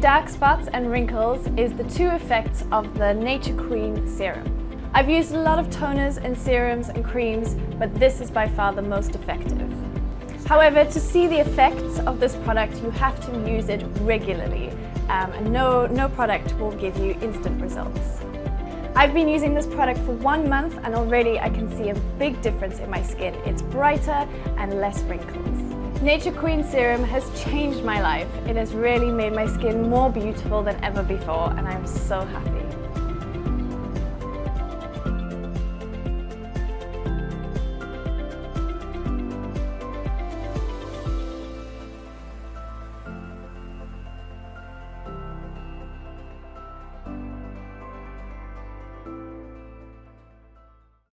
dark spots and wrinkles is the two effects of the Nature Queen serum. I've used a lot of toners and serums and creams, but this is by far the most effective. However, to see the effects of this product, you have to use it regularly, and no product will give you instant results. I've been using this product for 1 month and already I can see a big difference in my skin. It's brighter and less wrinkles. Nature Queen Serum has changed my life. It has really made my skin more beautiful than ever before and I'm so happy.